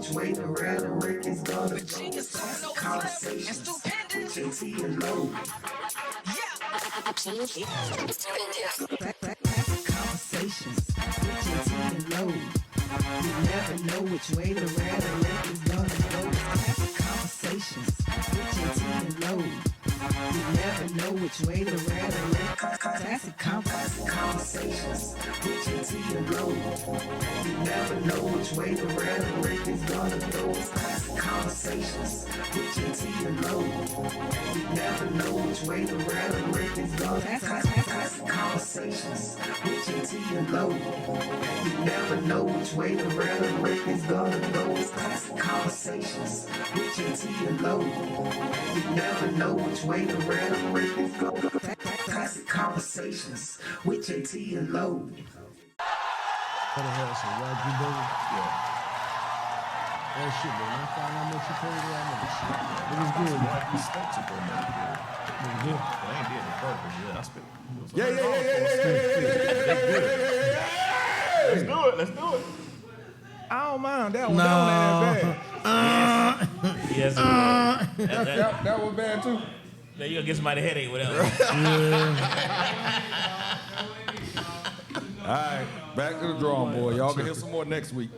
which way the rhetoric is gonna go. Classic Conversations with JT and Low. Classic Conversations with JT and Low. You never know which way the rhetoric is gonna go. Classic Conversations with JT and Low. You never know which way the rhetoric. Classic Conversations with JT and Low. You never know which way the rhetoric is gonna go. Classic Conversations with JT and Low. You never know which way the rhetoric is gonna go. Classic Conversations with JT and Low. You never know which way the rhetoric is gonna go. It's Classic Conversations with JT and Low. You never know which way the rhetoric is going. Classic Conversations with JT and Low. What the hell, so why'd you do it? Yeah. That shit, man. I found how much you paid that much. It was good, man. You spent it for me. It was good. I ain't did it purpose. Yeah, I spent. Yeah. Let's do it. I don't mind that one. That one ain't that Yes. bad. That was bad too. Now you gonna get somebody a headache with that one. All right, back to the drawing board. Y'all can hear some more next week.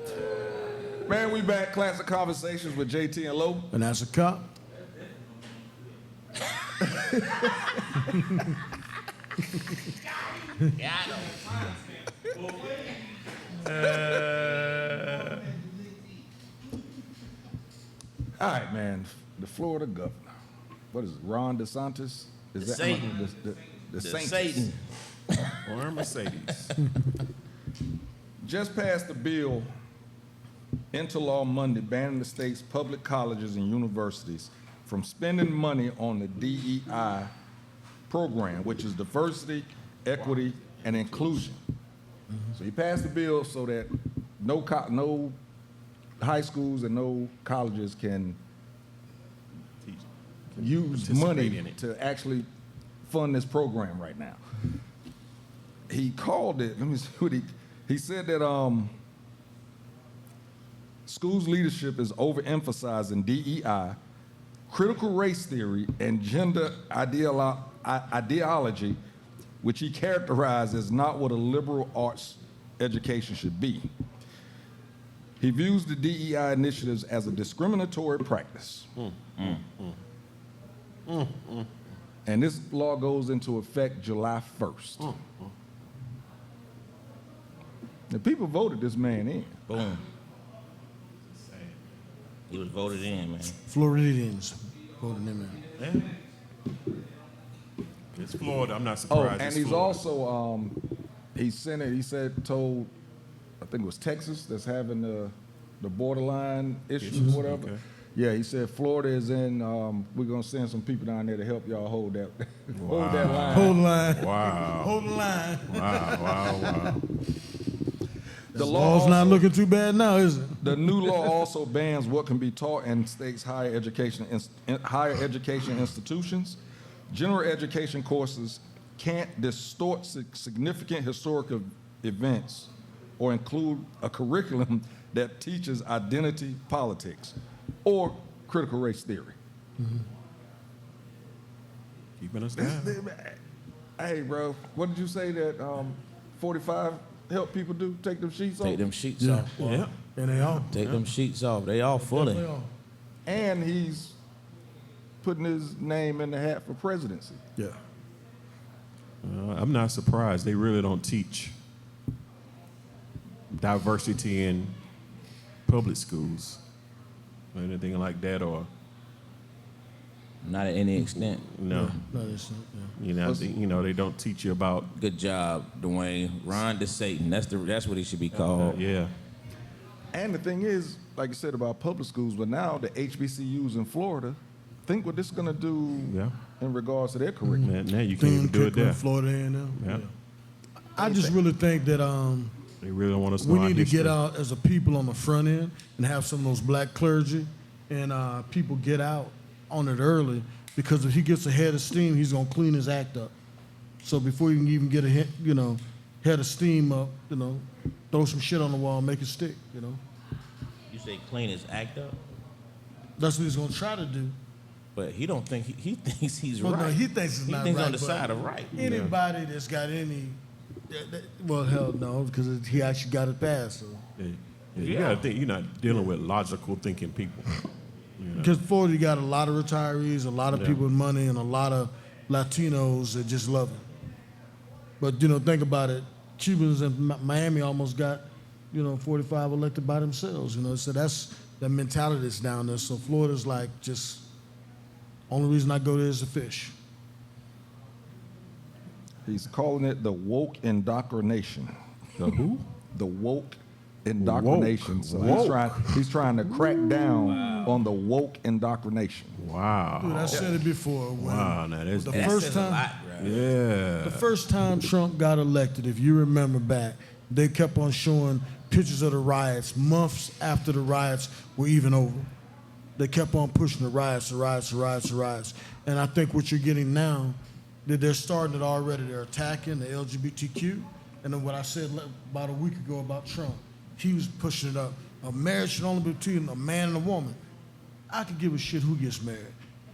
Man, we back. Classic Conversations with JT and Low. And that's a cop. All right, man. The Florida governor. What is it? Ron DeSantis? Is that DeSatan. the DeSatan. Or Mercedes. Just passed a bill into law Monday banning the state's public colleges and universities from spending money on the DEI program, which is diversity, equity, and inclusion. So he passed the bill so that no high schools and no colleges can use money to actually fund this program right now. He called it, let me see what he said that schools leadership is overemphasizing DEI, critical race theory, and gender ideology, which he characterized as not what a liberal arts education should be. He views the DEI initiatives as a discriminatory practice. And this law goes into effect July 1st. The people voted this man in. Boom. He was voted in, man. Floridians voted him in. Yeah. It's Florida. I'm not surprised. And it's he's Florida. also, he told, I think it was Texas that's having the borderline issues or whatever. Okay. Yeah, he said Florida is in, we're going to send some people down there to help y'all hold that, hold that line. Hold the line. Wow. Hold the line. Wow. The Law's law not also- looking too bad now, is it? The new law also bans what can be taught in states' higher education institutions. General education courses can't distort significant historical events or include a curriculum that teaches identity politics or critical race theory. Keeping us down. Hey, bro, what did you say that 45 help people do? Take them sheets off? Take them sheets Yeah. off. Yeah. And they all. Take them sheets off. They all fully. They all. And he's putting his name in the hat for presidency. Yeah. I'm not surprised. They really don't teach diversity in public schools or anything like that, or Not at any extent. no. No, that's not, They don't teach you about Good job, Dwayne. Ron DeSatan. That's what he should be called. yeah. And the thing is, like I said about public schools, but now the HBCUs in Florida, think what this is going to do Yeah. in regards to their curriculum. Now you can't even do it there. Florida A&M. Yeah. I just really think that They really don't want us to we know our need to history. get out as a people on the front end and have some of those black clergy and people get out on it early, because if he gets a head of steam, he's gonna clean his act up. So before you can even get a head of steam up, throw some shit on the wall, make it stick. You say clean his act up, That's what he's gonna try to do. but he don't think he thinks he's Well, right. no, he thinks it's he not thinks right. on the but side of right. Anybody that's got any, well, hell no, because he actually got it passed. So. You gotta think you're not dealing with logical thinking people. Because Florida, you got a lot of retirees, a lot of people with money, and a lot of Latinos that just love it. But, think about it. Cubans in Miami almost got, 45 elected by themselves, So that's the mentality that's down there. So Florida's like just, only reason I go there is to fish. He's calling it the woke indoctrination. The who? The woke indoctrination. So he's trying to crack down on the woke indoctrination. Wow. Dude, I said it before. Now that's The That first says a time, lot, bro. yeah. the first time Trump got elected, if you remember back, they kept on showing pictures of the riots months after the riots were even over. They kept on pushing the riots. And I think what you're getting now, that they're starting it already. They're attacking the LGBTQ. And then what I said about a week ago about Trump, he was pushing it up. A marriage should only be between a man and a woman. I could give a shit who gets married.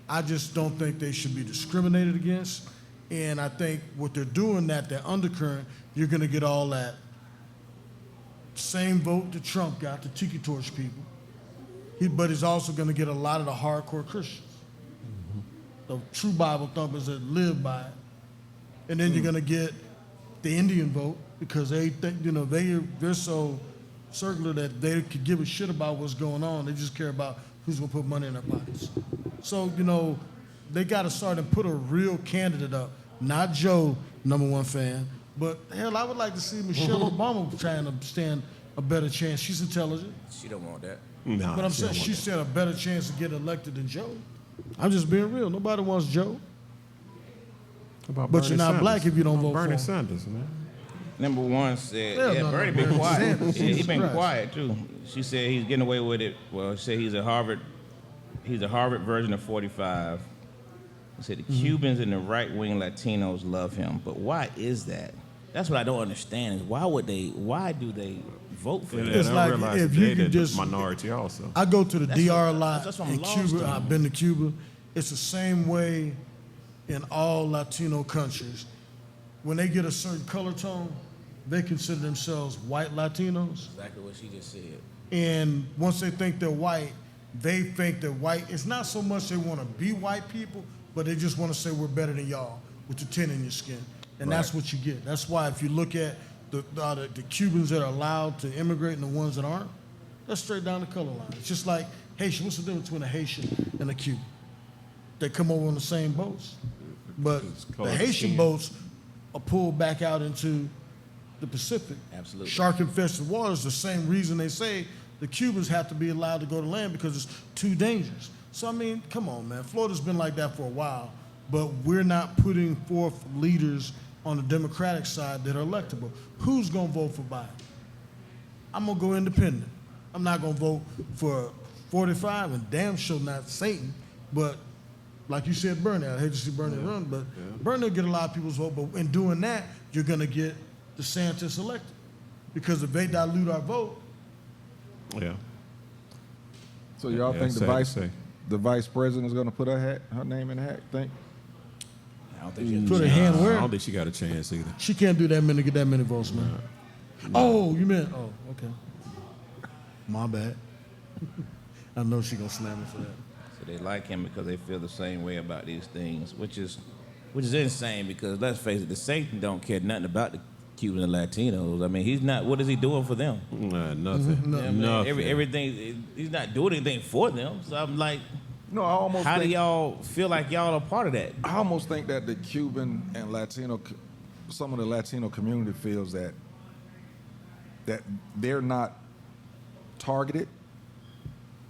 I just don't think they should be discriminated against. And I think what they're doing, that undercurrent, you're going to get all that same vote that Trump got, the tiki torch people. But he's also going to get a lot of the hardcore Christians, the true Bible thumpers that live by it. And then you're going to get the Indian vote because they think, they're so circular that they could give a shit about what's going on. They just care about who's going to put money in their pockets. So, they got to start and put a real candidate up, not Joe, #1 fan, but hell, I would like to see Michelle Obama trying to stand a better chance. She's intelligent. She don't want that. Nah, But I'm saying she stand a better chance to get elected than Joe. I'm just being real. Nobody wants Joe. About But Bernie you're not Sanders. black if you don't vote for Bernie him. Sanders, man. #1 said, Hell yeah, no, Bernie no, been Bernie quiet. Sanders, Yeah, he Jesus been Christ. quiet too. She said he's getting away with it. Well, she said he's a Harvard version of 45. He said the Cubans and the right-wing Latinos love him, but why is that? That's what I don't understand. Is why do they vote for him? It's I like realized if today you could that just- minority also. I go to the That's DR a what- lot that's what I'm in lost Cuba. on. I've been to Cuba. It's the same way in all Latino countries. When they get a certain color tone, they consider themselves white Latinos. Exactly what she just said. And once they think they're white, they think they're white. It's not so much they want to be white people, but they just want to say we're better than y'all with the tin in your skin. And that's what you get. That's why if you look at the Cubans that are allowed to immigrate and the ones that aren't, that's straight down the color line. It's just like Haitian. What's the difference between a Haitian and a Cuban? They come over on the same boats. But It's the colored Haitian skin. boats are pulled back out into the Pacific. Absolutely. Shark-infested waters, the same reason they say the Cubans have to be allowed to go to land because it's too dangerous. So, I mean, come on, man. Florida's been like that for a while, but we're not putting forth leaders on the Democratic side that are electable. Who's going to vote for Biden? I'm going to go independent. I'm not going to vote for 45 and damn sure not Satan, but like you said, Bernie. I hate to see Bernie run, but Bernie will get a lot of people's vote. But in doing that, you're going to get DeSantis elected. Because if they dilute our vote, Yeah. So y'all Yeah, think sad to say. the vice president is going to put her name in the hat? Think? I don't think she put her hand I where? don't think she got a chance either. She can't do that many, get that many votes, man. Oh, you meant, okay. My bad. I know she going to slam me for that. So they like him because they feel the same way about these things, which is insane because let's face it, the Satan don't care nothing about the Cubans and Latinos. I mean, he's not. What is he doing for them? Nothing. Mm-hmm. You know what I mean? Nothing. Everything. He's not doing anything for them. So I'm like, No, I almost how do think, y'all feel like y'all are part of that? I almost think that the Cuban and some of the Latino community feels that they're not targeted,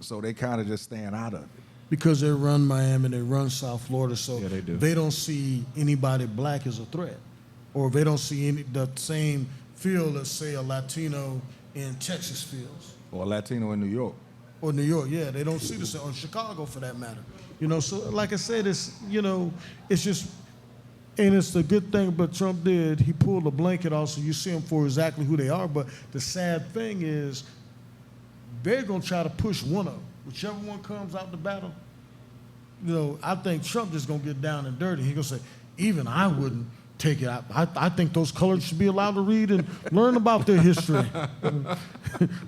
so they kind of just stand out of it. Because they run Miami, they run South Florida, so Yeah, they do. they don't see anybody black as a threat. Or they don't see the same feel that, say, a Latino in Texas feels. Or Latino in New York. Or New York, yeah, they don't see the same, or Chicago for that matter. So like I said, it's just, and it's the good thing but Trump did, he pulled a blanket off so you see them for exactly who they are, but the sad thing is, they're going to try to push one of them. Whichever one comes out the battle, I think Trump just going to get down and dirty. He's going to say, even I wouldn't take it out. I think those colors should be allowed to read and learn about their history.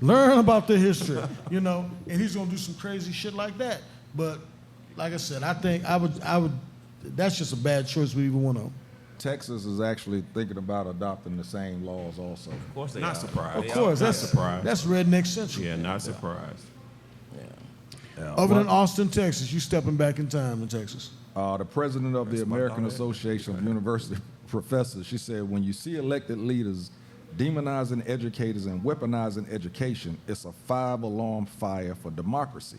Learn about their history, and he's going to do some crazy shit like that. But like I said, I think I would, that's just a bad choice with either one of them. Texas is actually thinking about adopting the same laws also. Of course they Not are. surprised. Of course, Not that's surprised. That's redneck central. Yeah, not surprised. Other than Austin, Texas, you stepping back in time in Texas. The president of the That's my American daughter. Association of University Professors, she said, when you see elected leaders demonizing educators and weaponizing education, it's a 5-alarm fire for democracy.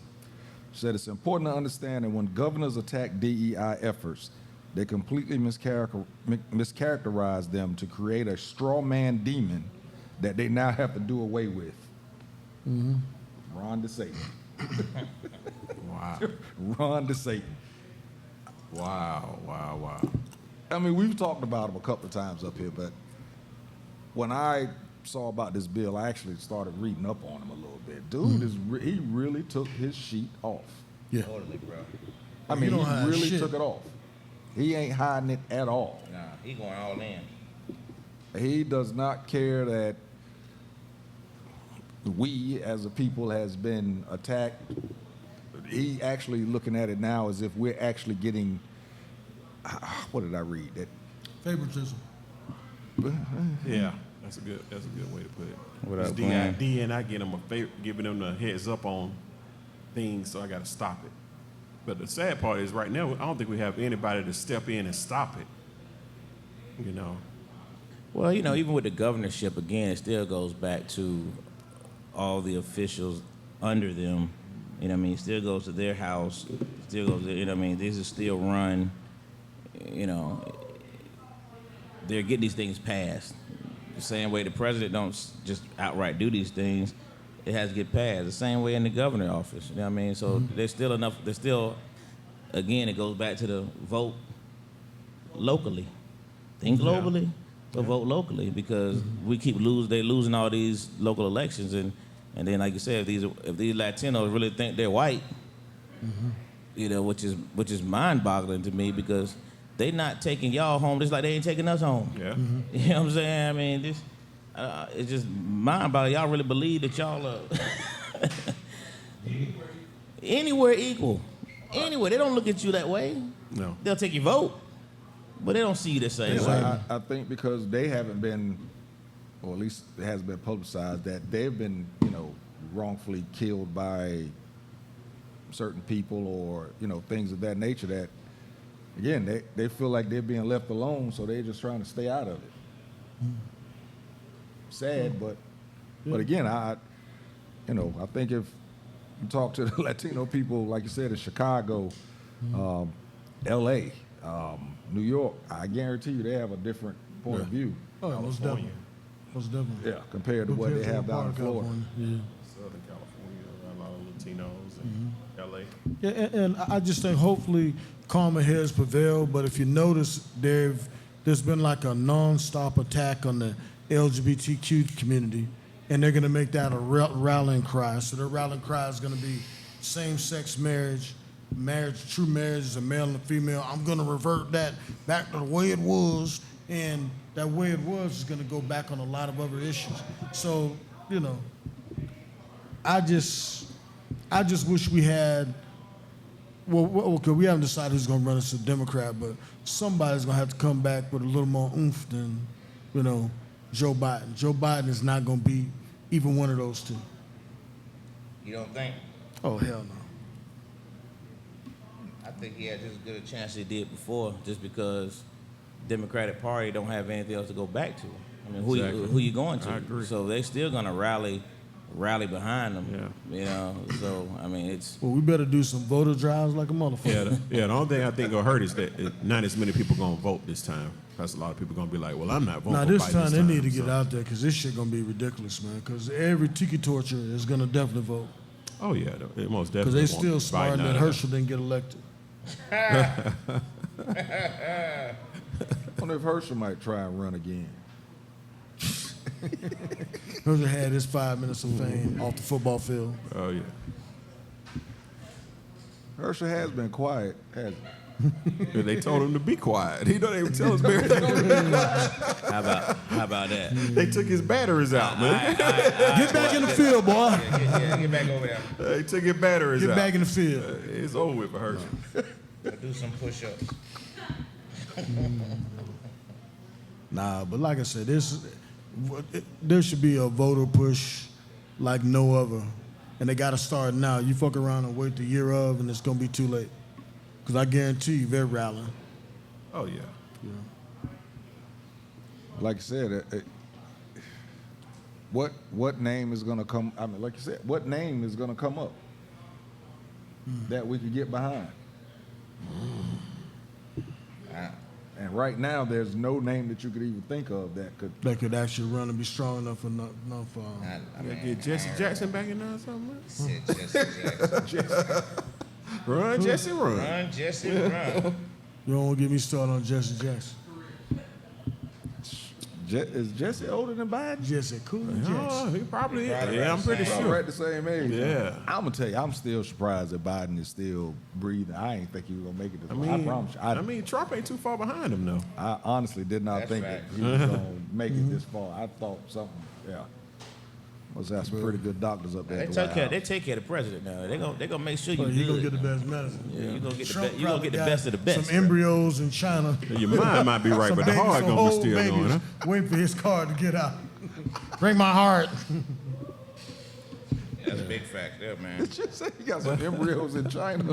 She said it's important to understand that when governors attack DEI efforts, they completely mischaracterize them to create a straw man demon that they now have to do away with. Ron DeSatan. Wow. Ron DeSatan. Wow. I mean, we've talked about him a couple of times up here, but when I saw about this bill, I actually started reading up on him a little bit. Dude, he really took his sheet off. Yeah. Totally, bro. I mean, don't he hide really shit. took it off. He ain't hiding it at all. Nah, he going all in. He does not care that we as a people has been attacked. He actually looking at it now as if we're actually getting, what did I read? That Favoritism. Yeah, that's a good way to put it. What up, It's Glenn? DNI giving them the heads up on things, so I got to stop it. But the sad part is right now, I don't think we have anybody to step in and stop it. Well, even with the governorship, again, it still goes back to all the officials under them. It still goes to their house. Still goes to, these are still run, they're getting these things passed. The same way the president don't just outright do these things, it has to get passed. The same way in the governor's office, So there's still enough, again, it goes back to the vote locally. Think globally, but vote locally, because we keep they're losing all these local elections, and then like you said, if these Latinos really think they're white, which is mind-boggling to me, because they not taking y'all home just like they ain't taking us home. Yeah. You know what I'm saying? I mean, this it's just mind-boggling. Y'all really believe that y'all are anywhere equal. Anywhere. They don't look at you that way. No. They'll take your vote, but they don't see you the same way. I think because they haven't been, or at least it hasn't been publicized, that they've been, wrongfully killed by certain people or, things of that nature that, again, they feel like they're being left alone, so they're just trying to stay out of it. Sad, but again, I think if you talk to the Latino people, like you said, in Chicago, L.A., New York, I guarantee you they have a different point of view. Oh, yeah, most definitely. Most definitely. Yeah, compared to what they have down in Florida. Yeah. Southern California, a lot of Latinos in LA. Yeah, and I just think hopefully calmer heads prevail. But if you notice, there's been like a nonstop attack on the LGBTQ community, and they're going to make that a rallying cry. So their rallying cry is going to be same-sex marriage, true marriage is a male and a female. I'm going to revert that back to the way it was, and that way it was is going to go back on a lot of other issues. So, I just wish we had, okay, we haven't decided who's going to run as a Democrat, but somebody's going to have to come back with a little more oomph than, Joe Biden. Joe Biden is not going to be even one of those two. You don't think? Oh, hell no. I think he had just as good a chance as he did before, just because Democratic Party don't have anything else to go back to. I mean, who you going to? I agree. So they're still going to rally behind them. Yeah. So I mean, it's. Well, we better do some voter drives like a motherfucker. The only thing I think gonna hurt is that not as many people gonna vote this time. That's a lot of people gonna be like, well, I'm not voting. Now for this Biden time they need to so. get out there because this shit gonna be ridiculous, man. Because every tiki torture is gonna definitely vote Oh yeah, they most because definitely. they still want smart Biden that out of Herschel didn't get elected. I wonder if Herschel might try and run again. Herschel had his 5 minutes of fame off the football field. Oh yeah. Herschel has been quiet, hasn't he? They told him to be quiet. He know they would tell us Barry. How about that? They took his batteries out, man. Get back in the field, boy. Get back over there. They took his batteries out. Get back in the field. It's over with for Herschel. Do some push-ups. Nah, but like I said, there should be a voter push like no other. And they got to start now. You fuck around and wait the year of, and it's going to be too late. Because I guarantee you they're rallying. Oh yeah. Like I said, what name is going to come? I mean, like you said, what name is going to come up that we could get behind? And right now, there's no name that you could even think of that could actually run and be strong enough for enough. I mean, Get Jesse Jackson back in there or something. Said Jesse Jackson. Run, Jesse, run. Run, Jesse, run. You don't want to get me started on Jesse Jackson. is Jesse older than Biden? Jesse Cool Jackson. Oh, he probably is. Probably Yeah, I'm pretty We're sure. at the same age. Yeah. I'm gonna tell you, I'm still surprised that Biden is still breathing. I ain't think he was gonna make it this far. I promise you. I mean, Trump ain't too far behind him though. I honestly did not That's think right. that he was gonna make it this far. I thought something. Yeah. Must have some pretty good doctors up there. They at the take White care. House. They take care of the president now. They gonna make sure you But you good. gonna get the best medicine. Yeah, you gonna get Trump the you gonna get the probably best of the got best. Some embryos in China. Your mind might be right, Some but the babies, heart some gonna be whole still babies going, huh? waiting for his card to get out. Bring my heart. That's a big fact, there, man. Did you say you got some embryos in China?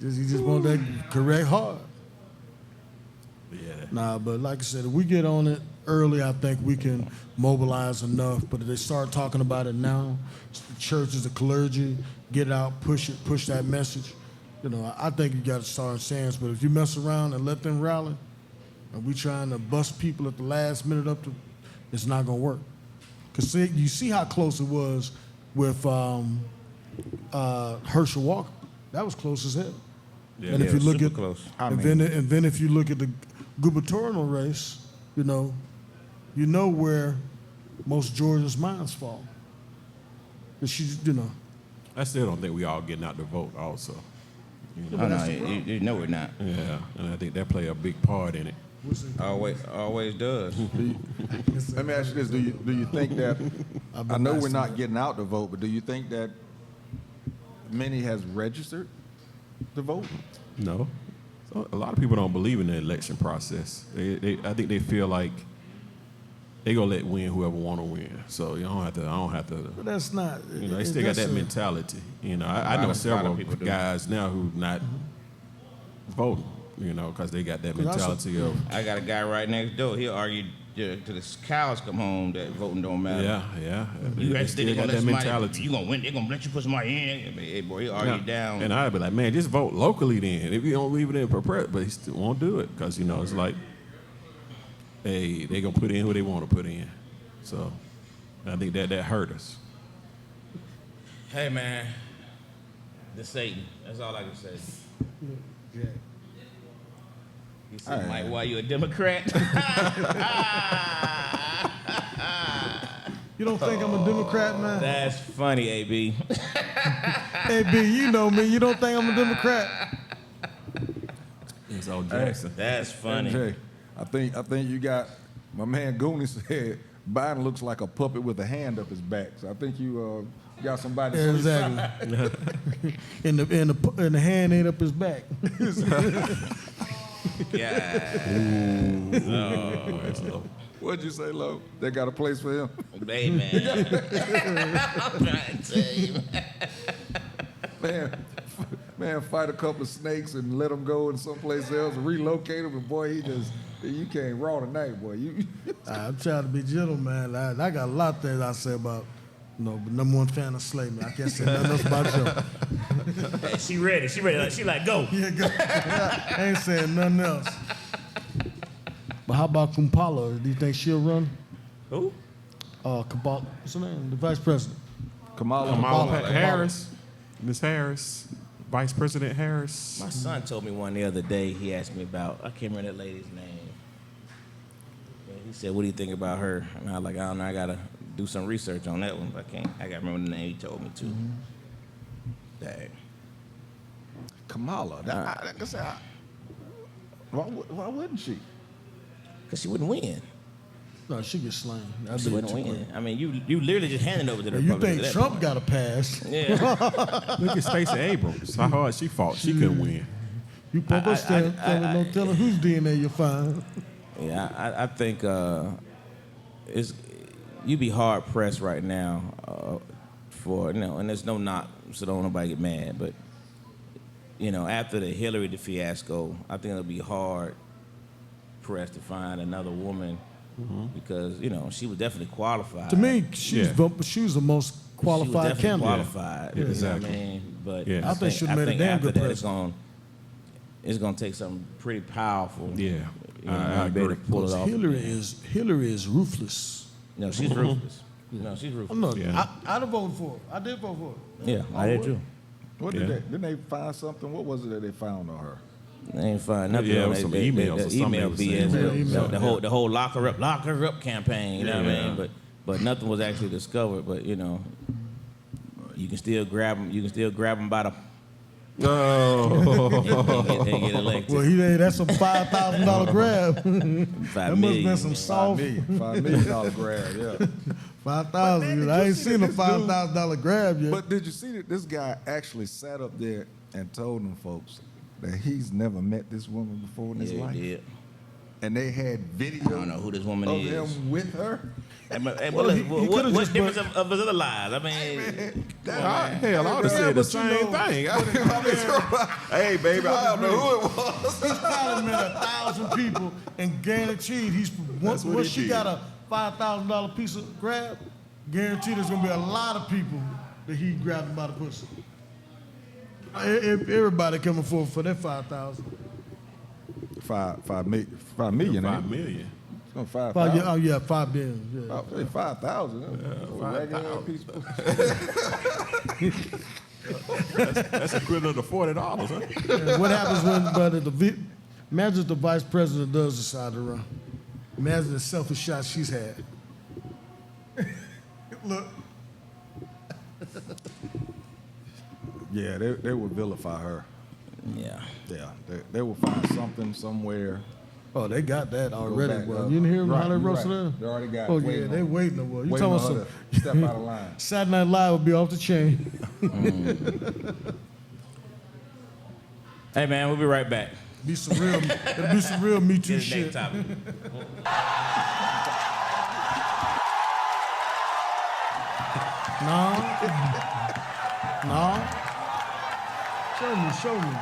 He just want that correct heart. Yeah. Nah, but like I said, if we get on it early, I think we can mobilize enough. But if they start talking about it now, the churches, the clergy, get it out, push that message. You know, I think you got to start saying. But if you mess around and let them rally, and we trying to bust people at the last minute it's not gonna work. Cause you see how close it was with Herschel Walker. That was close as hell. Yeah, and if you look super at close. and then if you look at the gubernatorial race, you know where most Georgia's minds fall. And I still don't think we all getting out to vote also. Oh, no, you know we're not. Yeah, and I think that play a big part in it. Always does. Let me ask you this: Do you think that? I know we're not getting out to vote, but do you think that many has registered to vote? No. So a lot of people don't believe in the election process. I think they feel like they gonna let win whoever want to win. So I don't have to. But that's not. They still got that mentality. I know several people do. guys now who not voting. Because they got that mentality of. I got a guy right next door. He'll argue till the cows come home that voting don't matter. Yeah. You They actually still think got they're that gonna let mentality. somebody, you gonna win, they're gonna let you put somebody in. Hey, boy, he argued down. And I'd be like, man, just vote locally then. If you don't leave it in for prep, but he still won't do it because it's like, hey, they gonna put in who they want to put in. So I think that hurt us. Hey, man, DeSatan. That's all I can say. Yeah. You said, Mike, why you a Democrat? You don't think I'm a Democrat, man? That's funny, AB. Hey, B, you know me. You don't think I'm a Democrat? It's all Jackson. That's funny. MJ, I think you got my man Goonie said Biden looks like a puppet with a hand up his back. So I think you got somebody. Yeah, exactly. and the hand ain't up his back. Yeah. What'd you say, Lo? They got a place for him? Hey, man. I'm trying to tell you. Man, fight a couple of snakes and let them go in someplace else, relocate them, and boy, you came raw tonight, boy. I'm trying to be gentle, man. I got a lot of things I say about, but number one fan of slavery. I can't say nothing else about Joe. Hey, she ready. She like, go. Yeah, go. I ain't saying nothing else. But how about Kumpala? Do you think she'll run? Who? Kumpala. What's her name? The vice president. Kamala Kamala Harris. Miss Harris. Vice President Harris. My son told me one the other day. He asked me about. I can't remember that lady's name. But he said, "What do you think about her?" And I was like, "I don't know. I gotta do some research on that one. But I can't. I gotta remember the name he told me to." Dang. Kamala. Like I said, why wouldn't she? Cause she wouldn't win. No, she gets slain. She wouldn't win. I mean, you literally just handed over to the You Republicans. think Trump got a pass? Yeah. Look at Stacey Abrams. How hard she fought. She couldn't win. You pump her stand, tell her whose DNA you find. Yeah, I think you be hard pressed right now for and there's no knock, so don't nobody get mad. But after the Hillary fiasco, I think it'll be hard pressed to find another woman because she was definitely qualified. To me, she was the most qualified she was definitely candidate. qualified. Yeah, You know exactly. what I mean? But Yeah. I think she'll make a damn after good that, president. it's gonna take something pretty powerful. Yeah, I I be able agree. to pull it off. Hillary is ruthless. No, she's ruthless. No, she's ruthless. I'm not. Yeah. I'd have voted for her. I did vote for her. Yeah, I did too. What Yeah. didn't they find something? What was it that they found on her? They ain't find nothing. Yeah, it on was that- some that- emails that or something email they were BS. saying. Email. The whole lock her up campaign. You know what I mean? But nothing was actually discovered. But you can still grab them. You can still grab them by the Oh. and get elected. Well, that's a $5,000 grab. $5 That must have million. been some soft $5 million grab, yeah. 5,000. I ain't seen a $5,000 grab yet. But did you see that this guy actually sat up there and told them folks that he's never met this woman before in his Yeah, life? he did. And they had video I don't know who this woman of is. him with her. What difference of his other lives? I mean, Hell, I would have said the same thing. Hey, baby, I don't know who it was. He's probably met 1,000 people and guaranteed That's what once he she did. got a $5,000 piece of grab, guaranteed there's gonna be a lot of people that he grabbed by the pussy. Everybody coming forward for that 5,000. $5 million. $5 million. It's gonna 5,000. 5 billion. Yeah. 5,000. Regular piece of That's equivalent to $40, huh? And what happens imagine if the vice president does decide to run. Imagine the selfish shots she's had. Look. Yeah, they would vilify her. yeah. Yeah, they will find something somewhere. Oh, they got that already. back, Well, uh, you didn't hear right, how they you're roasted right. her? They already got Oh, it yeah, waiting they on- waiting on her. You waiting talking on about her some to step out of line. Saturday Night Live would be off the chain. Hey man, we'll be right back. It'll be some real Me Too Get the shit. next topic. No. Show me.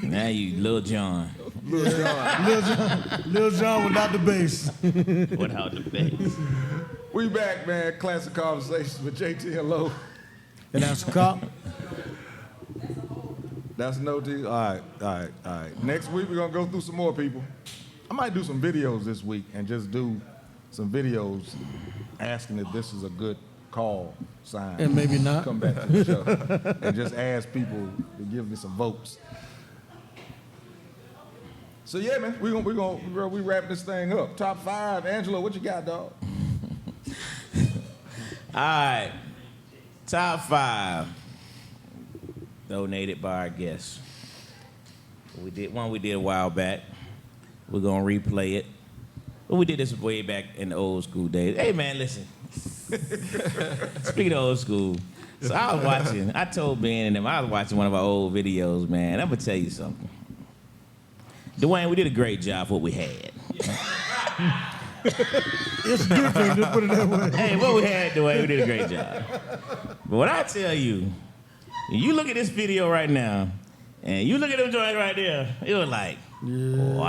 Now you, Lil Jon. Lil Jon without the bass. Without the bass. We back, man. Classic Conversations with JT and Lo. And that's a cop. That's no deal. All right. Next week, we're going to go through some more people. I might do some videos this week and just do some videos asking if this is a good call sign. And maybe not. Come back to the show and just ask people to give me some votes. So yeah, man, we wrap this thing up. Top 5, Angelo, what you got, dog? All right. Top 5. Donated by our guests. We did a while back. We're gonna replay it. But we did this way back in the old school days. Hey man, listen. Speaking of old school. So I told Ben and them, I was watching one of our old videos, man. I'm gonna tell you something. Dwayne, we did a great job for what we had. It's different, to put it that way. Hey, what we had, Dwayne, we did a great job. But what I tell you, you look at this video right now, and you look at them joints right there, it was like,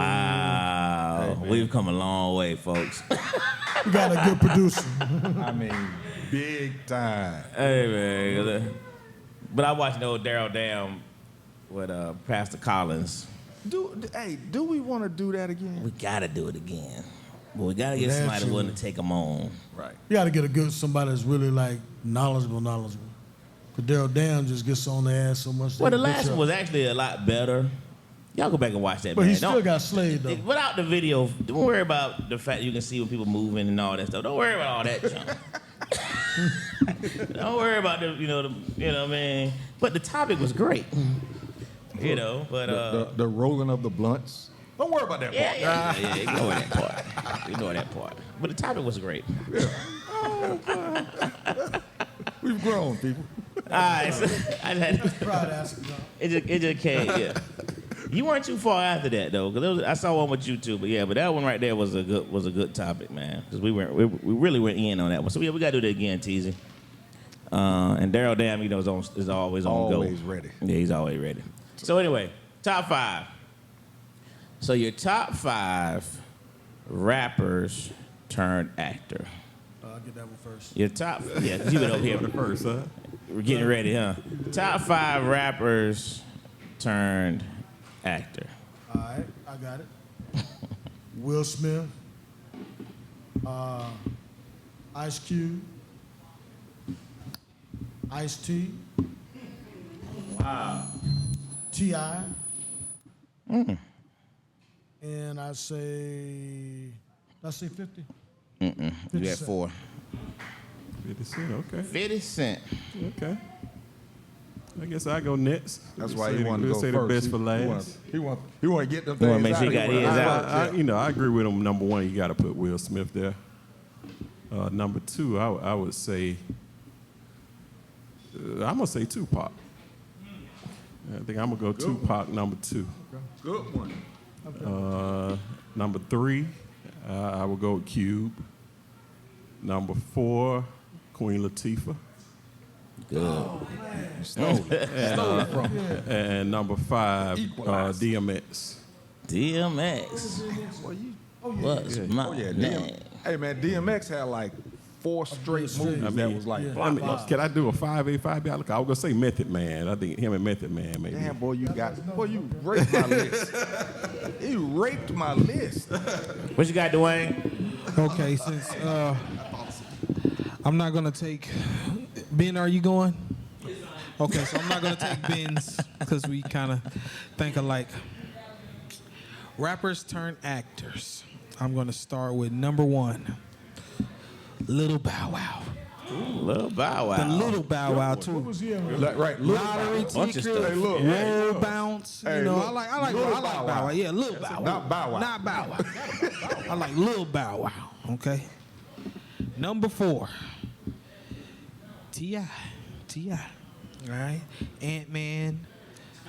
wow, we've come a long way, folks. We got a good producer. I mean, big time. Hey, man. But I watched the old Daryl Dam with Pastor Collins. Do we want to do that again? We gotta do it again. But we gotta get That's somebody true. willing to take them on. Right. You got to get a good somebody that's really like knowledgeable. Cause Daryl Dam just gets on the ass so much. Well, they the bitch last up. one was actually a lot better. Y'all go back and watch that. But man. he still Don't- got slayed though. Without the video, don't worry about the fact you can see when people moving and all that stuff. Don't worry about all that junk. Don't worry about you know what I mean. But the topic was great. You know, but The rolling of the blunts. Don't worry about that part. yeah, ignore that part. Ignore that part. But the topic was great. We've grown, people. All right, so I had Proud ass, you know. it just came. Yeah, you weren't too far after that though, because I saw one with you too. But yeah, but that one right there was a good topic, man. Because we really went in on that one. So yeah, we gotta do that again, Teasy. And Daryl Dam, you know, is always on go. Always ready. Yeah, he's always ready. So anyway, top 5. So your top 5 rappers turned actor. I'll get that one first. Your top, yeah, 'cause you been over here. First, huh? We're getting ready, huh? Top 5 rappers turned actor. All right, I got it. Will Smith, Ice Cube, Ice-T. Wow. T.I. And I say 50? You had 4. 50 Cent, okay. 50 Cent. Okay. I guess I go next. That's why Say he the- wanted to we'll go say first. the best for last. He want to get them He wanna things make sure he out got of his out. I agree with him. Number 1, you got to put Will Smith there. Number 2, I would say, I'm going to say Tupac. I think I'm going to go Tupac, number 2. Good one. Number 3, I would go with Cube. Number 4, Queen Latifah. Good. Stole it from him. And number 5, Equalize. DMX. DMX. What's my name? Hey man, DMX had like 4 straight movies that was like I mean, can I do a 5A, 5B? I was going to say Method Man. I think him and Method Man, maybe. damn boy, you raped my list. You raped my list. What you got, Dwayne? Okay, since I'm not gonna take Ben, are you going? Okay, so I'm not gonna take Ben's because we kind of think alike. Rappers turn actors. I'm gonna start with number 1, Little Bow Wow. Lil Bow Wow. The Little Bow Wow What too. was he in? Right, look. Lottery Bunch of ticket, stuff. Hey, look. roll bounce. Hey, You know, look. I like Lil Bow Bow Wow. Wow. Yeah, Little Bow Wow. Not Bow Wow. Not Bow Wow. I like Lil Bow Wow. Okay. Number 4, T.I. All right. Ant-Man,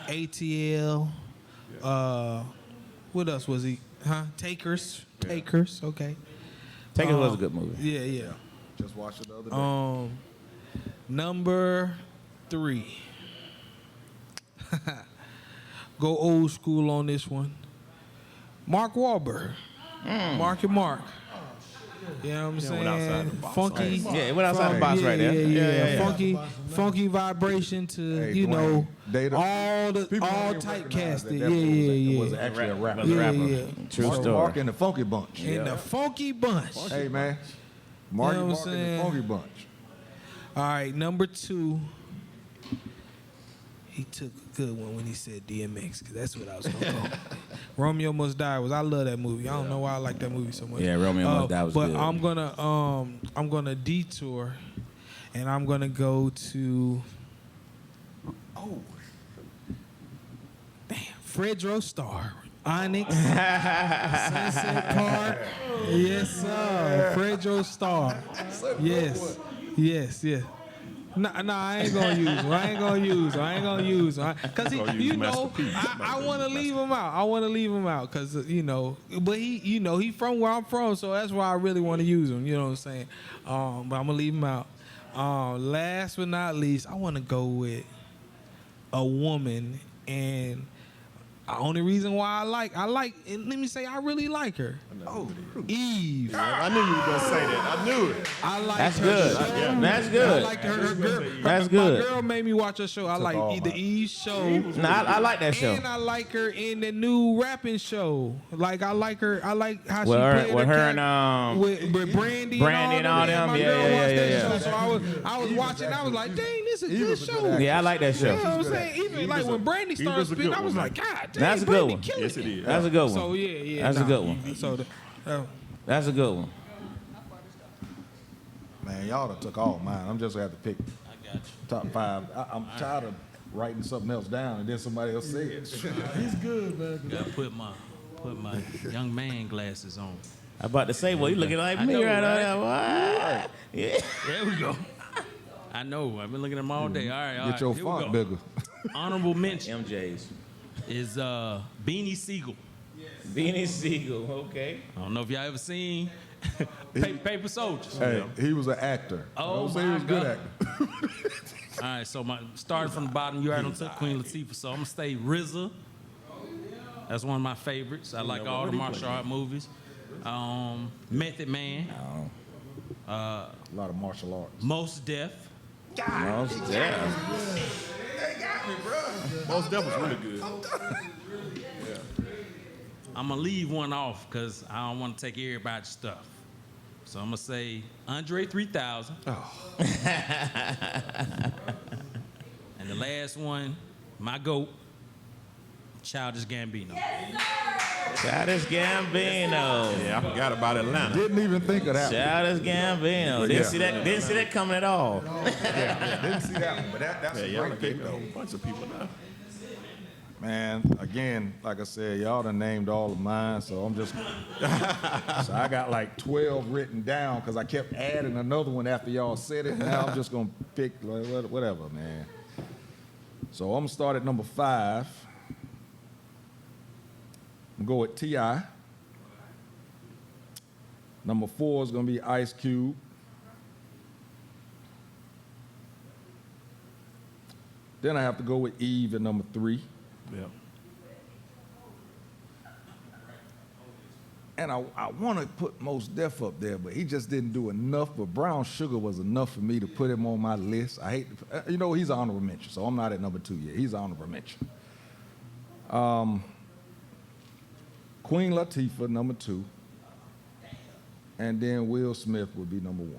ATL. What else was he? Takers. Okay. Taken was a good movie. Yeah. Just watched it the other day. Number 3. Go old school on this one. Mark Wahlberg. Mark and Mark. You know what I'm went outside saying? the box. Funky. Yeah, it went outside the box right there. Yeah. Funky vibration to, Hey, you know, Data. all People don't even recognize typecasted. that Yeah. was actually a rapper. Was a rapper. Yeah. True Mark story. and the Funky Bunch. In the funky bunch. Hey man, Marky You know what Mark I'm and the saying? Funky Bunch. All right, number 2. He took a good one when he said DMX, because that's what I was gonna call. Romeo Must Die I love that movie. I don't know why I like that movie so much. Yeah, Romeo Must Die was but good. I'm gonna detour, and I'm gonna go to Fredro Starr, Onyx, Sunset Park. Yes, sir. Fredro Starr. Yes. No, I ain't gonna use him. Cause he, I want to leave him out. Cause but he from where I'm from, so that's why I really want to use him. You know what I'm saying? But I'm gonna leave him out. Last but not least, I want to go with a woman, and The only reason why and let me say I really like her. Oh, Eve. I knew you were gonna say that. I knew it. I like That's her good. show. Yeah. That's good. I like her girl. That's My good. girl made me watch her show. I like all either mine. Eve's show. Nah, I like that show. And I like her in the new rapping show. Like I like her. I like how With she her- played with her character and, with Brandy and all them. My Yeah, girl yeah, watched yeah, that yeah. show. So I was watching. I was like, dang, this is a good was a good show. actor. Yeah, I like that show. You know what I'm saying? Even like when Brandy he started was a spitting, good I was one, like, God damn, That's a good Brandy one. killing Yes, it. it is. That's a good one. So yeah. That's a good one. So That's a good one. Man, y'all done took all mine. I'm just gonna have to pick top 5. I'm tired of writing something else down and then somebody else say it. He's good, man. Gotta put my young man glasses on. I'm about to say, well, you looking like I me know, right right? now. What? Yeah. There we go. I know. I've been looking at them all day. All right, all Get right. your here we font go. bigger. Honorable mention MJ's. is Beanie Siegel. Beanie Siegel, okay. I don't know if y'all ever seen Paper Soldiers. Hey, he was an actor. Oh, Don't say he was a my good God. actor. All right, so starting from the bottom, you already took Queen Latifah, so I'm gonna stay RZA. That's one of my favorites. I like all the martial art movies. Method Man, A lot of martial arts. Mos Def. Most definitely. Most Def was really good. I'm gonna leave one off because I don't want to take everybody's stuff. So I'm gonna say Andre 3000. And the last one, my GOAT, Childish Gambino. Childish Gambino. Yeah, I forgot about Atlanta. Didn't even think of that one. Childish Gambino. Yeah. Didn't see that coming at all. Didn't see that one, but that's Yeah, a y'all great picked pick, a though. whole bunch of people now. Man, again, like I said, y'all done named all of mine, so I'm just. So I got like 12 written down because I kept adding another one after y'all said it. Now I'm just gonna pick like, whatever, man. So I'm gonna start at number 5. I'm gonna go with T.I. Number 4 is gonna be Ice Cube. Then I have to go with Eve at number 3. Yeah. And I want to put Mos Def up there, but he just didn't do enough. But Brown Sugar was enough for me to put him on my list. I hate, he's an honorable mention, so I'm not at number 2 yet. He's an honorable mention. Queen Latifah, number 2. And then Will Smith would be number 1.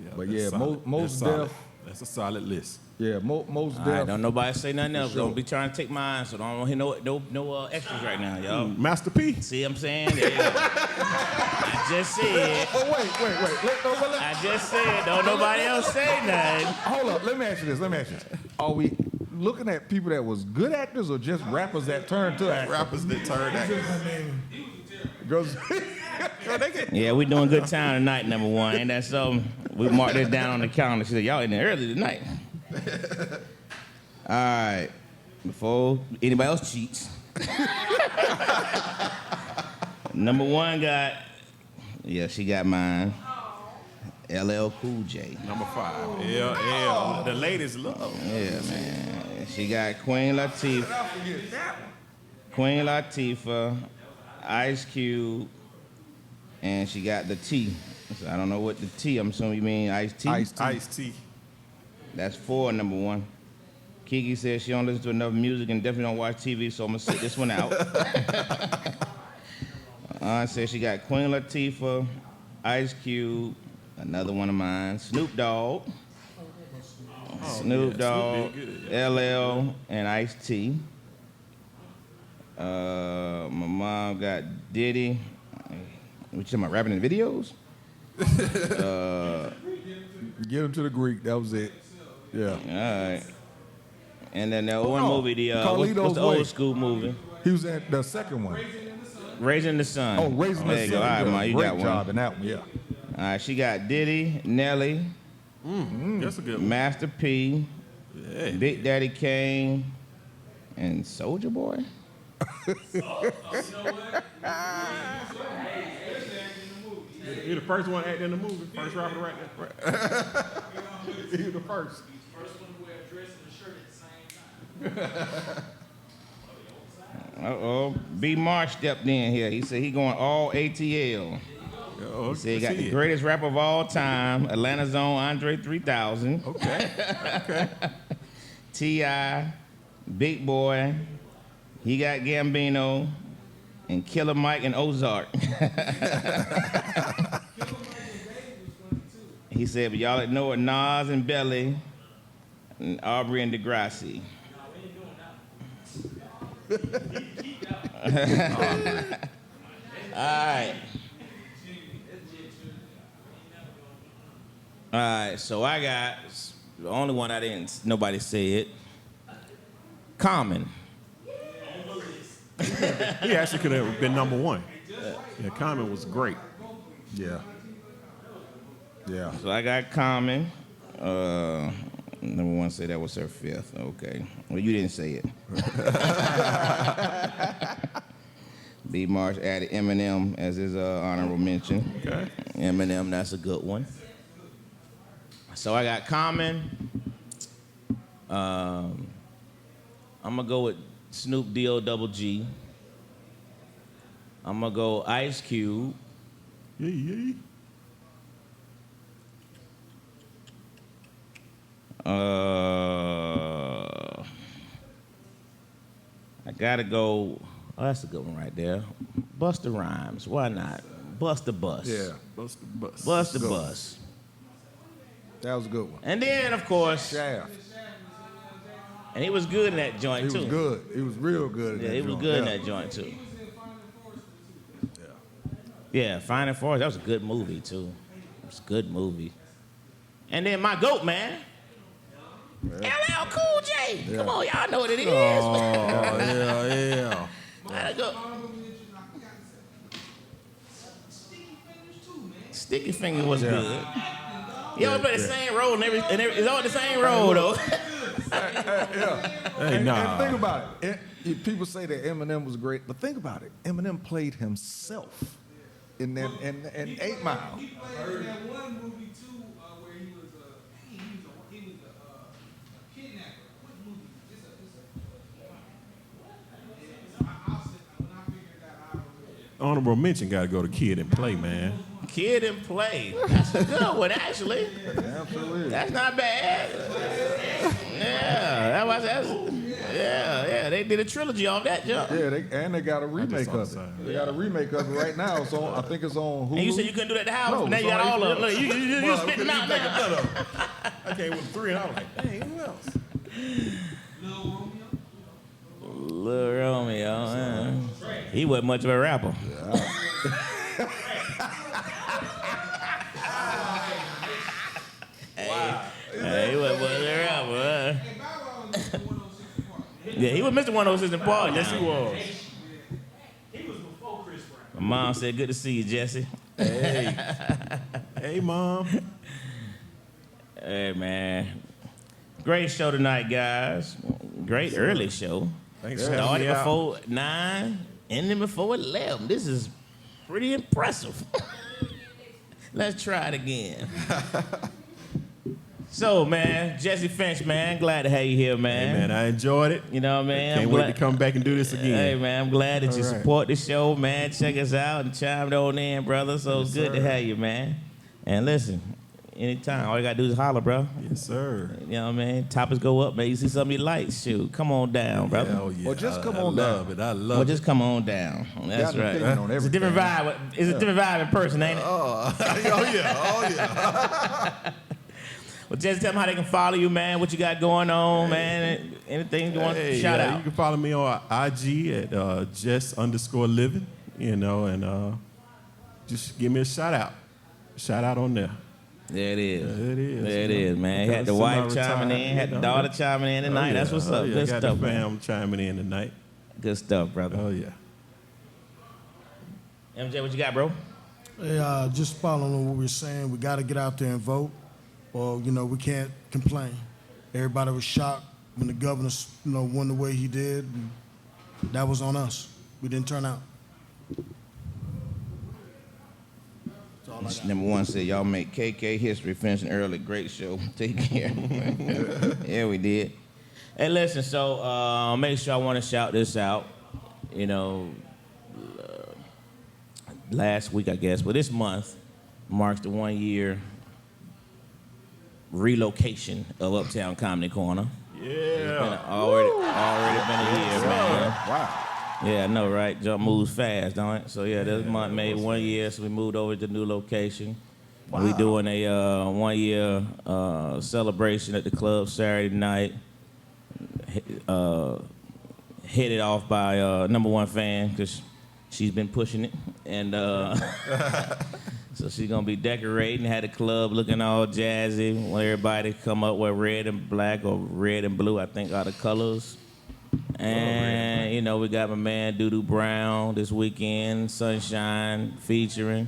Yeah, But that's yeah, solid. Mos That's solid. Def. That's a solid list. Yeah, Mos All right, Def. don't nobody say nothing else. sure. Don't be trying to take mine, so don't hear no extras right now, y'all. Master P. See what I'm saying? There you go. I just said. Oh, wait. I just said. Don't nobody else say nothing. Hold up. Let me ask you this. Are we looking at people that was good actors or just rappers that turned to actors? Rappers that turned actors. Because Yeah, we doing good time tonight, number 1. Ain't that so? We marked this down on the calendar. She said, y'all in there early tonight. All right. Before anybody else cheats. Number 1 got, she got mine. LL Cool J. Number 5. LL. The ladies love. Yeah, man. She got Queen Latifah, Ice Cube, and she got the T. So I don't know what the T, I'm assuming you mean Ice T. Ice-T. That's 4, number 1. Kiki says she don't listen to enough music and definitely don't watch TV, so I'm gonna sit this one out. I said she got Queen Latifah, Ice Cube, another one of mine, Snoop Dogg, Snoop Dogg, did good. LL, and Ice T. My mom got Diddy. What you talking about, rapping in videos? get him to the Greek. That was it. Yeah. All right. And then the one movie, what's Carlito's the Way. old school movie? He was at the second one. Raising the Sun. Oh, Raising the There you Sun. go. All right, Yeah, Ma, you great got one. job in that one. Yeah. All right, she got Diddy, Nelly, That's a good one. Master P, Yeah. Big Daddy Kane, and Soulja Boy. You're the first one acting in the movie. First rapper to act right. You're the first. First one to wear a dress and a shirt at the same time. Uh-oh. B. Marsh stepped in here. He said he going all ATL. Oh, He said he got the it. greatest rapper of all time, Atlanta's own Andre 3000. Okay. Okay. T.I., Big Boy, he got Gambino, and Killer Mike and Ozark. He said, but y'all ignore Nas and Belly, and Aubrey and Degrassi. All right, so I got the only one I didn't, nobody said. Common. He actually could have been number one. Yeah, Common was great. Yeah. Yeah. So I got Common. Number one said that was her fifth. Okay. Well, you didn't say it. B. Marsh added Eminem as his honorable mention. Okay. Eminem, that's a good one. So I got Common. I'm gonna go with Snoop D-O-double-G. I'm gonna go Ice Cube. Yeah. I gotta go. Oh, that's a good one right there. Busta Rhymes. Why not? Bust the Bus. Yeah. Bust the bus. Bust the Good one. Bus. That was a good one. And then, of course, Shaft. and he was good in that joint He too. was good. He was real good in Yeah, that he was joint. good in Yeah. that joint too. Yeah, Finding Forrest. That was a good movie too. It was a good movie. And then my GOAT, man. LL Cool J. Yeah. Come on, y'all know what it is. Oh, yeah. Gotta go. Sticky Finger was good. He always play the same role and it's all the same role though. Hey, And nah. think about it. People say that Eminem was great, but think about it. Eminem played himself in 8 Mile. He played in that one movie too, where he was a kidnapper. What movie? When I figured that out, Honorable mention got to go to Kid and Play, man. Kid and Play. That's a good one actually. Absolutely. That's not bad. Yeah, yeah. They did a trilogy on that jump. Yeah, they got a remake on the of it. side. They got a remake of it right now. It's on. I think it's on Hulu. And you said you couldn't do that at the house, No, but now it's you got on all of HBO. them. Look, you spitting out now. I came with 3 and I was like, dang, who else? Lil Romeo, he wasn't much of a rapper. Hey, he wasn't much of a rapper. Yeah, he was Mr. 106 in Park. Yes, he was. My mom said, "Good to see you, Jesse." Hey, Mom. Hey, man. Great show tonight, guys. Great early show. Thanks for having Started me out. before 9, ending before 11. This is pretty impressive. Let's try it again. So, man, Jesse Finch, man, glad to have you here, man. Hey, man, I enjoyed it. You know what I mean? Can't wait to come back and do this again. Hey, man, I'm glad that you All right. support the show, man. Check us out and chime on in, brother. So it's good to have you, man. And listen, anytime, all you got to do is holler, bro. Yes, sir. You know what I mean? Topics go up, man. You see something you like, shoot, come on down, brother. Hell yeah. Well, just come I on love down. it. I love Well, it. just come on down. That's Got an right. opinion on It's a different vibe. It's a different vibe in person, ain't it? Oh, yeah. Well, just tell them how they can follow you, man. What you got going on, man. Anything you want to Hey, shout out. You can follow me on IG at Jess_living, you know, and just give me a shout out. Shout out on there. There it is. There it is. There it you know. is, man. Got Had the a wife semi-retired, chiming in, had the you know. daughter chiming in tonight. Oh, That's yeah. what's up. Oh, yeah. Good Got stuff, the man. fam chiming in tonight. Good stuff, brother. Oh, yeah. MJ, what you got, bro? Hey, just following on what we were saying, we got to get out there and vote, or you know we can't complain. Everybody was shocked when the governor, won the way he did. And that was on us. We didn't turn out. That's all I got. Number one said, y'all make KK history, finishing early. Great show. Take care. Yeah, we did. Hey, listen, so make sure I want to shout this out. you know, last week, I guess, but this month marks the 1 year relocation of Uptown Comedy Corner. Yeah. Already been a year, man. Wow. Yeah, I know, right? Jump moves fast, don't it? So yeah, this month made 1 year, so we moved over to the new location. Wow. We doing a 1 year celebration at the club Saturday night. Headed off by number one fan because she's been pushing it, and so she's gonna be decorating. Had the club looking all jazzy. Want everybody to come up with red and black or red and blue, I think, are the colors. And you know, we got my man Doodoo Brown this weekend, Sunshine featuring.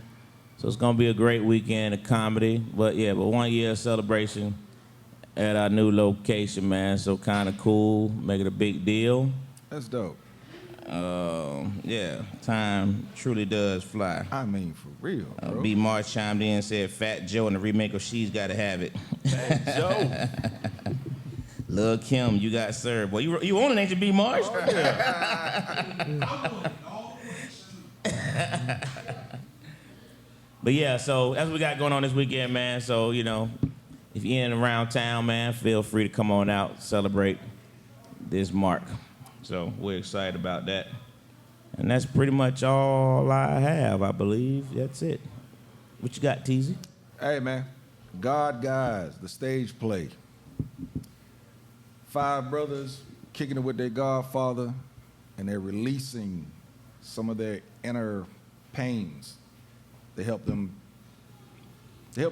So it's gonna be a great weekend of comedy. But 1 year celebration at our new location, man. So kind of cool, make it a big deal. That's dope. Time truly does fly. I mean, for real, bro. B. Marsh chimed in and said, Fat Joe in the remake of She's Gotta Have It. Hey, Joe. Lil' Kim, you got served. Boy, you own it, ain't you, B. Marsh? Oh, yeah. But yeah, so that's what we got going on this weekend, man. So, you know, if you're in and around town, man, feel free to come on out, celebrate this mark. So we're excited about that. And that's pretty much all I have, I believe. That's it. What you got, Teasy? Hey, man. God Guys, the stage play. 5 brothers kicking it with their godfather, and they're releasing some of their inner pains to help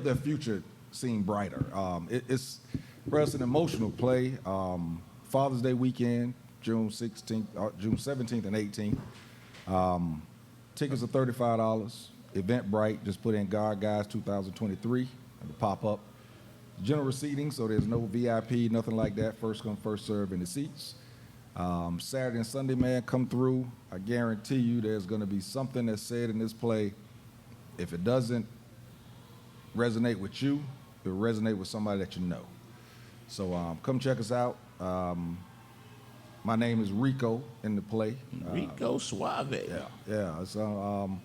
their future seem brighter. It's for us an emotional play. Father's Day weekend, June 17th and 18th. Tickets are $35. Eventbrite, just put in God Guys 2023, it'll pop up. General seating, so there's no VIP, nothing like that. First come, first serve in the seats. Saturday and Sunday, man, come through. I guarantee you there's going to be something that's said in this play. If it doesn't resonate with you, it'll resonate with somebody that you know. So come check us out. My name is Rico in the play. Rico Suave. Yeah. So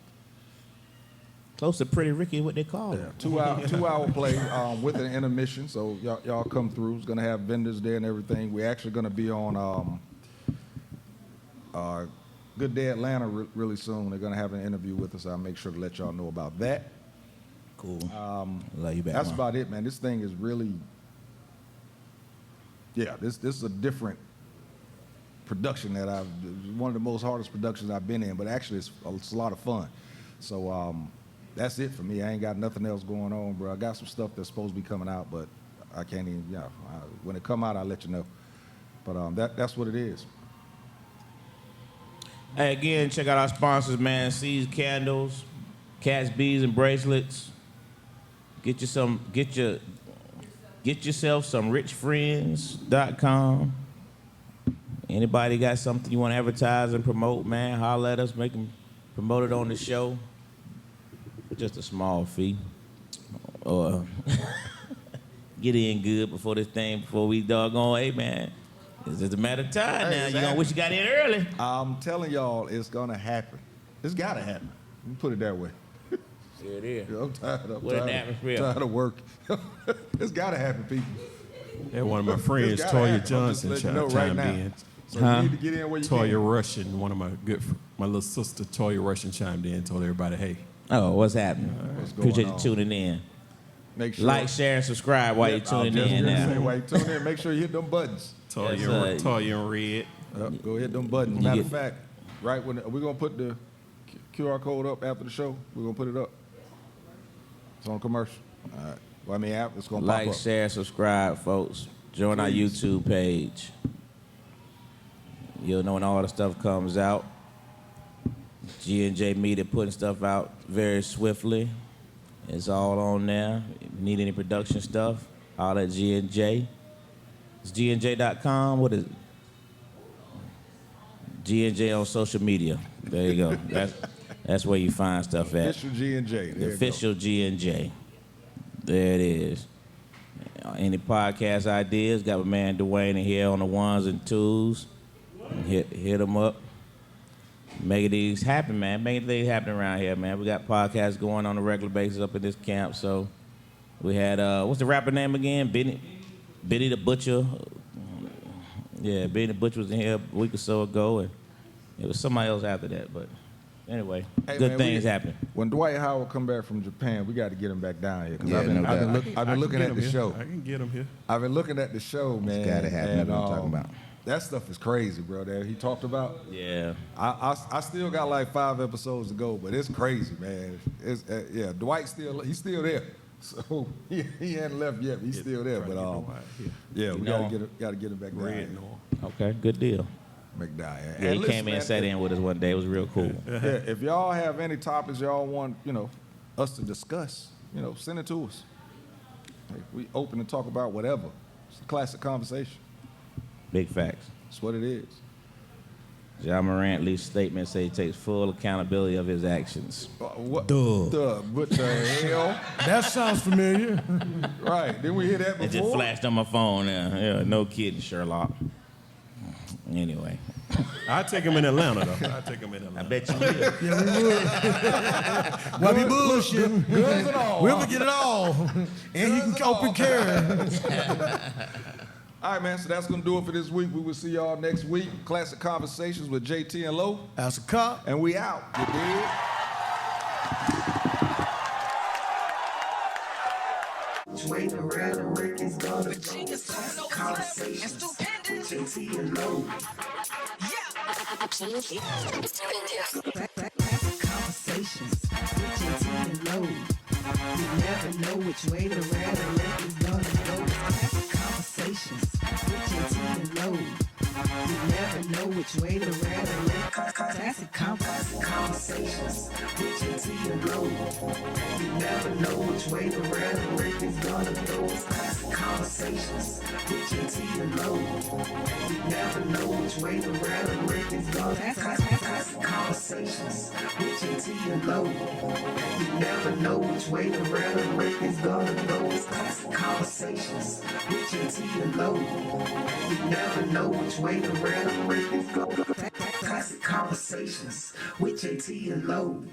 close to Pretty Ricky, what they call it. Yeah, two-hour play with an intermission. So y'all come through. It's gonna have vendors there and everything. We're actually gonna be on Good Day Atlanta really soon. They're gonna have an interview with us. I'll make sure to let y'all know about that. Cool. Love you back. That's about it, man. This thing is really, this is a different production that one of the most hardest productions I've been in, but actually it's a lot of fun. So that's it for me. I ain't got nothing else going on, bro. I got some stuff that's supposed to be coming out, but I can't even, when it come out, I'll let you know. But that's what it is. Hey, again, check out our sponsors, man. C's Candles, Cats, Bees, and Bracelets. Get yourself some richfriends.com. Anybody got something you want to advertise and promote, man, holler at us, make them promote it on the show. Just a small fee. Or get in good before we doggone, hey, man, it's just a matter of time now. You're going to wish you got in early. I'm telling y'all, it's going to happen. It's got to happen. Let me put it that way. Here it is. I'm tired of work. It's got to happen, people. Yeah, one of my friends, Toya Johnson, chimed in. So you need to get in where you Toya can. Russian, one of my little sister, Toya Russian, chimed in and told everybody, hey. Oh, what's happening? Appreciate you tuning in. Make sure. Like, share, and subscribe while you're tuning in now. While you're tuning in, make sure you hit them buttons. Toya in red. Go hit them buttons. Matter of fact, right when we're going to put the QR code up after the show, we're going to put it up. It's on commercial. All right. Well, I mean, it's going to pop up. Like, share, subscribe, folks. Join our YouTube page. You'll know when all the stuff comes out. G&J Media putting stuff out very swiftly. It's all on there. If you need any production stuff, all at G&J. It's G&J.com. What is it? G&J on social media. There you go. That's where you find stuff at. Official G&J. The official G&J. There it is. Any podcast ideas? Got my man Dwayne in here on the ones and twos. Hit them up. Making these happen, man. Making things happen around here, man. We got podcasts going on a regular basis up in this camp. So we had what's the rapper name again? Benny the Butcher. Yeah, Benny the Butcher was in here a week or so ago, and it was somebody else after that. But anyway, Hey, good man, things happen. When Dwight Howard come back from Japan, we got to get him back down here because Yeah, I've been, no I've been, doubt. look, I've been looking at the show. I can get him here. I've been looking at the show, man. gotta happen. That's what I'm talking about. That stuff is crazy, bro. That he talked about. Yeah. I still got like 5 episodes to go, but it's crazy, man. It's yeah. Dwight's he's still there, so he hadn't left yet. But he's still there, but yeah, we gotta get him back down. Here. Okay, good deal. Back down. Here. Yeah, And he listen, came in man, and sat in with us one day. It was real cool. Yeah, if y'all have any topics y'all want, us to discuss, send it to us. Hey, we open to talk about whatever. It's a classic conversation. Big facts. That's what it is. John Morant leaked statement say he takes full accountability of his actions. What? Duh. What the hell? That sounds familiar. Right. Didn't we hear that before? It just flashed on my phone. Yeah, no kidding, Sherlock. Anyway, I'd take him in Atlanta, though. I'd take him in I Atlanta. bet you will. Yeah, we would. Why be bullshitting? Goods and all. We'll get it all. And he can open carry. All right, man. So that's going to do it for this week. We will see y'all next week. Classic Conversations with JT and Lo. As a cop. And we out. You dig? Way the rhetoric is gonna go. Classic Conversations with JT and Lo. Classic Conversations with JT and Lo. You never know which way the rhetoric is gonna go. Classic Conversations with JT and Lo. You never know which way the rhetoric. Classic Conversations with JT and Lo. You never know which way the rhetoric is gonna go. Classic Conversations with JT and Lo. You never know which way the rhetoric is gonna go. Classic Conversations with JT and Lo. You never know which way the rhetoric is gonna go. Classic Conversations with JT and Lo. You never know which way the rhetoric is gonna go. Classic Conversations with JT and Lo.